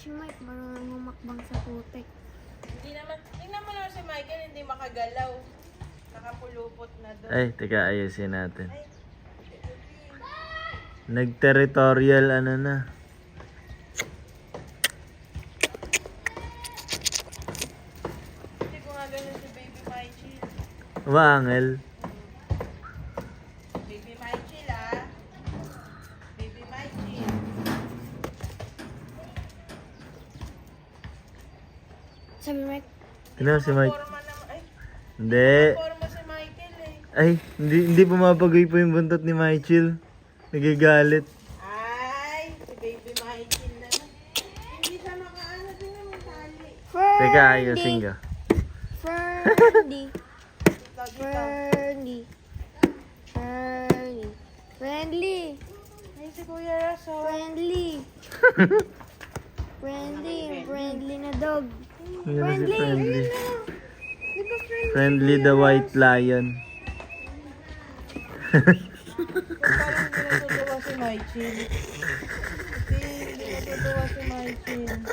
Si Mike, marunong humakbang sa putik. Hindi naman, tingnan mo naman si Michael, hindi makagalaw. Nakapulupot na doon. Ay, teka, ayusin natin. Ay, Nag-territorial ano na. hindi ko nga ganun si Baby Michael. Wangel. Baby Michael ah. Baby Michael. Sabi ni Mike, Tignan mo si Mike. Forma naman, ay, Hindi. forma si Michael eh. Ay, hindi pumapagoy po yung buntot ni Michael. Nagagalit. Ay, si Baby Michael naman. Hindi siya makaano din naman tali. Teka, ayusin ka. Ferdy. Lagi ka. Ferdy. Ferdy. Friendly. Ay, si Kuya Raso. Friendly. Friendly. Friendly na dog. Yun na si Friendly. Friendly. Ayun na. Di ba friendly? Friendly the white lion. Parang hindi natutuwa si Michael. Hindi natutuwa si Michael.